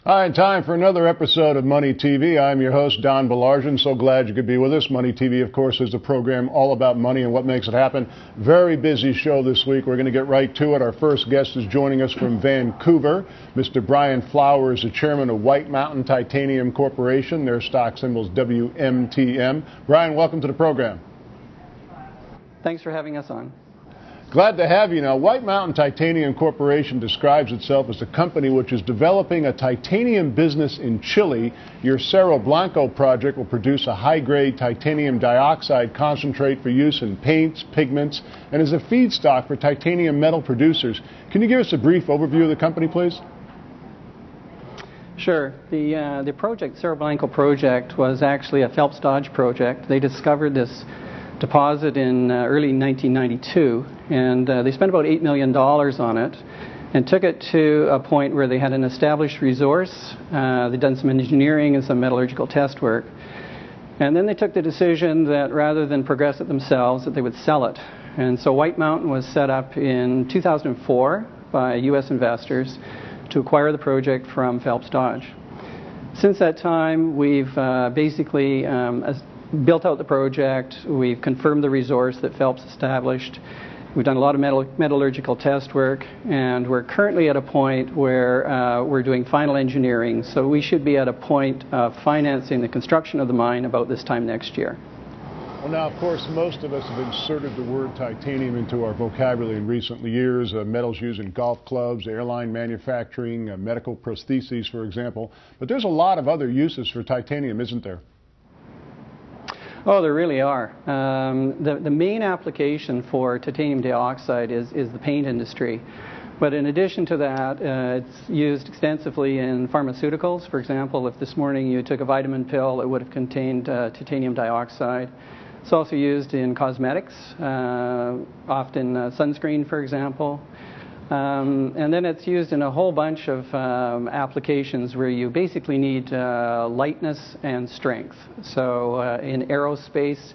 Hi, time for another episode of Money TV. I'm your host, Don Baillargeon. So glad you could be with us. Money TV, of course, is a program all about money and what makes it happen. Very busy show this week. We're going to get right to it. Our first guest is joining us from Vancouver. Mr. Brian Flower is the chairman of White Mountain Titanium Corporation. Their stock symbol is WMTM. Brian, welcome to the program. Thanks for having us on. Glad to have you. Now, White Mountain Titanium Corporation describes itself as a company which is developing a titanium business in Chile. Your Cerro Blanco project will produce a high-grade titanium dioxide concentrate for use in paints, pigments, and as a feedstock for titanium metal producers. Can you give us a brief overview of the company, please? Sure. The project, Cerro Blanco project, was actually a Phelps Dodge project. They discovered this deposit in early 1992, and they spent about $8 million on it and took it to a point where they had an established resource. They'd done some engineering and some metallurgical test work, and then they took the decision that rather than progress it themselves, that they would sell it. And so White Mountain was set up in 2004 by U.S. investors to acquire the project from Phelps Dodge. Since that time, we've basically built out the project. We've confirmed the resource that Phelps established. We've done a lot of metallurgical test work, and we're currently at a point where we're doing final engineering. So we should be at a point of financing the construction of the mine about this time next year. Well, now, of course, most of us have inserted the word titanium into our vocabulary in recent years. Metals used in golf clubs, airline manufacturing, medical prostheses, for example. But there's a lot of other uses for titanium, isn't there? Oh, there really are. The main application for titanium dioxide is the paint industry. But in addition to that, it's used extensively in pharmaceuticals. For example, if this morning you took a vitamin pill, it would have contained titanium dioxide. It's also used in cosmetics, often sunscreen, for example. And then it's used in a whole bunch of applications where you basically need lightness and strength. So in aerospace,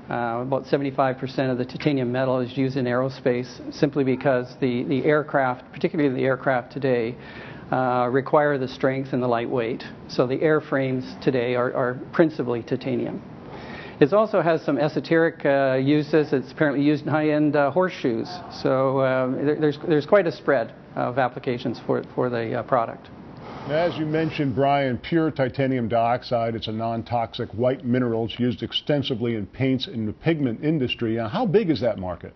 about 75% of the titanium metal is used in aerospace simply because the aircraft, particularly the aircraft today, require the strength and the lightweight. So the airframes today are principally titanium. It also has some esoteric uses. It's apparently used in high-end horseshoes. So there's quite a spread of applications for the product. As you mentioned, Brian, pure titanium dioxide, it's a non-toxic white mineral. It's used extensively in paints in the pigment industry. How big is that market?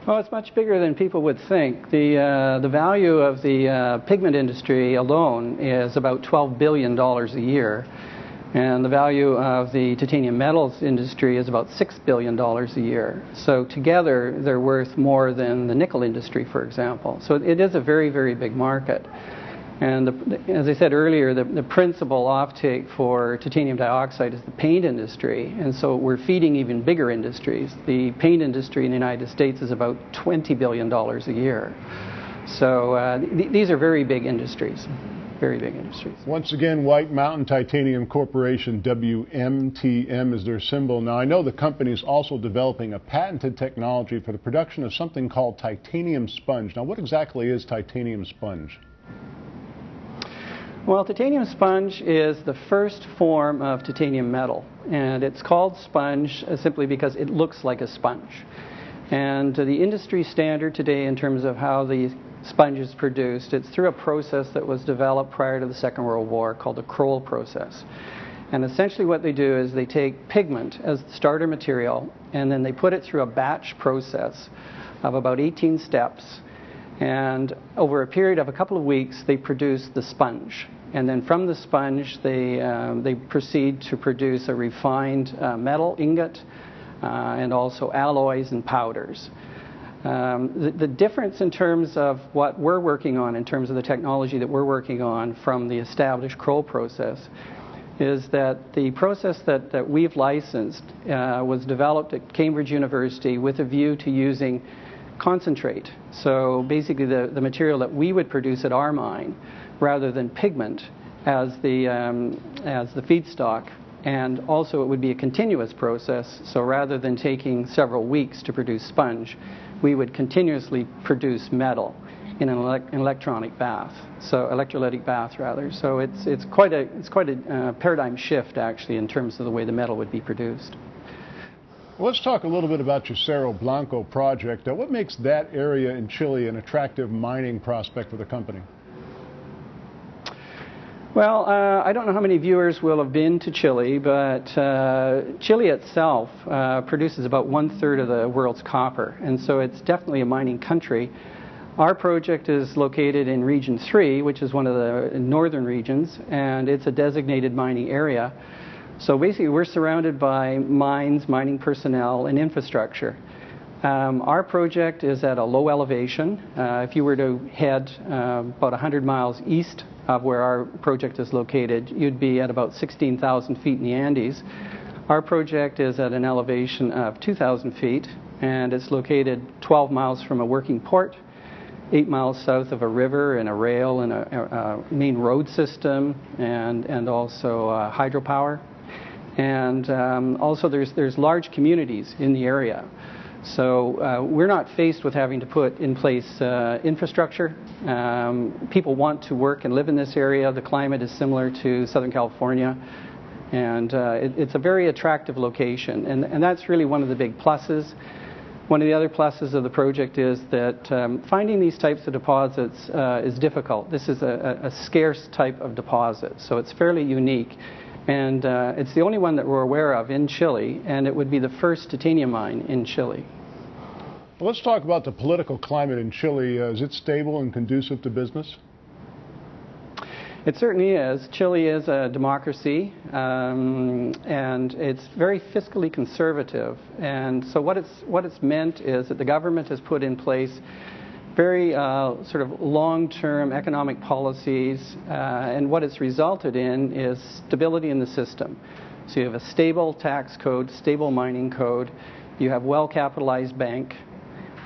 Well, it's much bigger than people would think. The value of the pigment industry alone is about $12 billion a year. And the value of the titanium metals industry is about $6 billion a year. So together, they're worth more than the nickel industry, for example. So it is a very, very big market. And as I said earlier, the principal offtake for titanium dioxide is the paint industry. And so we're feeding even bigger industries. The paint industry in the United States is about $20 billion a year. So these are very big industries. Very big industries. Once again, White Mountain Titanium Corporation, WMTM, is their symbol. Now, I know the company is also developing a patented technology for the production of something called titanium sponge. Now, what exactly is titanium sponge? Well, titanium sponge is the first form of titanium metal, and it's called sponge simply because it looks like a sponge. And the industry standard today in terms of how the sponge is produced, it's through a process that was developed prior to the Second World War called the Kroll process. And essentially what they do is they take pigment as the starter material and then they put it through a batch process of about 18 steps, and over a period of a couple of weeks they produce the sponge. And then from the sponge they proceed to produce a refined metal ingot and also alloys and powders. The difference in terms of what we're working on, in terms of the technology that we're working on from the established Kroll process, is that the process that we've licensed was developed at Cambridge University with a view to using concentrate. So basically the material that we would produce at our mine rather than pigment as the feedstock. And also it would be a continuous process, so rather than taking several weeks to produce sponge, we would continuously produce metal. in an electronic bath, so electrolytic bath rather. So it's quite a paradigm shift actually in terms of the way the metal would be produced. Well, let's talk a little bit about your Cerro Blanco project. What makes that area in Chile an attractive mining prospect for the company? Well, I don't know how many viewers will have been to Chile, but Chile itself produces about 1/3 of the world's copper, and so it's definitely a mining country. Our project is located in Region 3, which is one of the northern regions, and it's a designated mining area. So basically we're surrounded by mines, mining personnel, and infrastructure. Our project is at a low elevation. If you were to head about 100 miles east of where our project is located, you'd be at about 16,000 feet in the Andes. Our project is at an elevation of 2,000 feet, and it's located 12 miles from a working port, 8 miles south of a river and a rail and a main road system, and also hydropower. And also there's large communities in the area. So we're not faced with having to put in place infrastructure. People want to work and live in this area. The climate is similar to Southern California, and it's a very attractive location, and that's really one of the big pluses. One of the other pluses of the project is that finding these types of deposits is difficult. This is a scarce type of deposit, so it's fairly unique. And it's the only one that we're aware of in Chile, and it would be the first titanium mine in Chile. Well, let's talk about the political climate in Chile. Is it stable and conducive to business? It certainly is. Chile is a democracy, and it's very fiscally conservative. And so what it's meant is that the government has put in place very sort of long-term economic policies, and what it's resulted in is stability in the system. So you have a stable tax code, stable mining code, you have well-capitalized bank.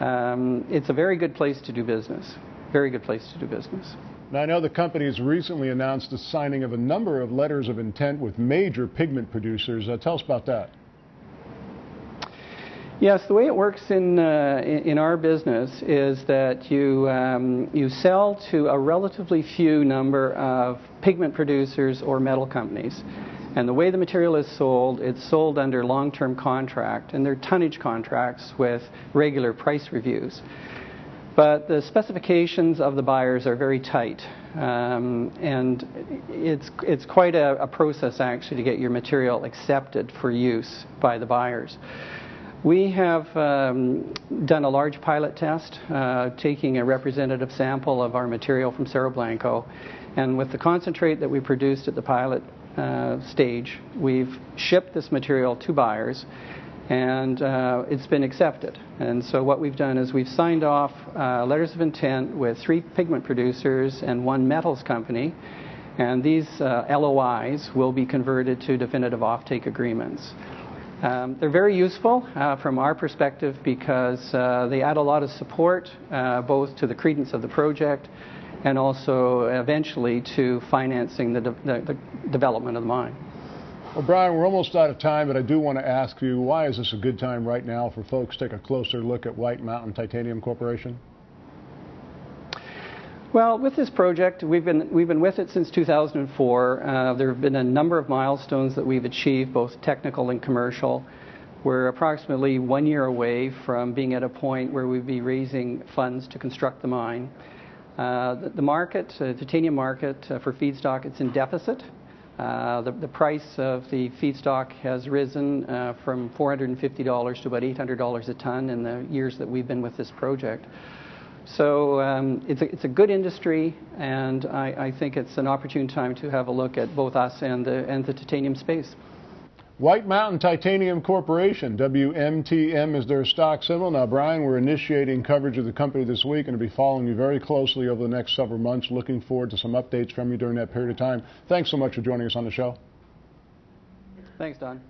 It's a very good place to do business, very good place to do business. Now, I know the company has recently announced the signing of a number of letters of intent with major pigment producers. Tell us about that. Yes, the way it works in our business is that you sell to a relatively few number of pigment producers or metal companies. And the way the material is sold, it's sold under long-term contract, and they're tonnage contracts with regular price reviews. But the specifications of the buyers are very tight, and it's quite a process actually to get your material accepted for use by the buyers. We have done a large pilot test, taking a representative sample of our material from Cerro Blanco, and with the concentrate that we produced at the pilot stage, we've shipped this material to buyers, and it's been accepted. And so what we've done is we've signed off letters of intent with 3 pigment producers and 1 metals company, and these LOIs will be converted to definitive offtake agreements. They're very useful from our perspective because they add a lot of support both to the credence of the project and also eventually to financing the development of the mine. Well, Brian, we're almost out of time, but I do want to ask you, why is this a good time right now for folks to take a closer look at White Mountain Titanium Corporation? Well, with this project, we've been with it since 2004. There have been a number of milestones that we've achieved, both technical and commercial. We're approximately 1 year away from being at a point where we'd be raising funds to construct the mine. The market, titanium market for feedstock, it's in deficit. The price of the feedstock has risen from $450 to about $800 a ton in the years that we've been with this project. So it's a good industry, and I think it's an opportune time to have a look at both us and the titanium space. White Mountain Titanium Corporation, WMTM is their stock symbol. Now, Brian, we're initiating coverage of the company this week and will be following you very closely over the next several months. Looking forward to some updates from you during that period of time. Thanks so much for joining us on the show. Thanks, Don.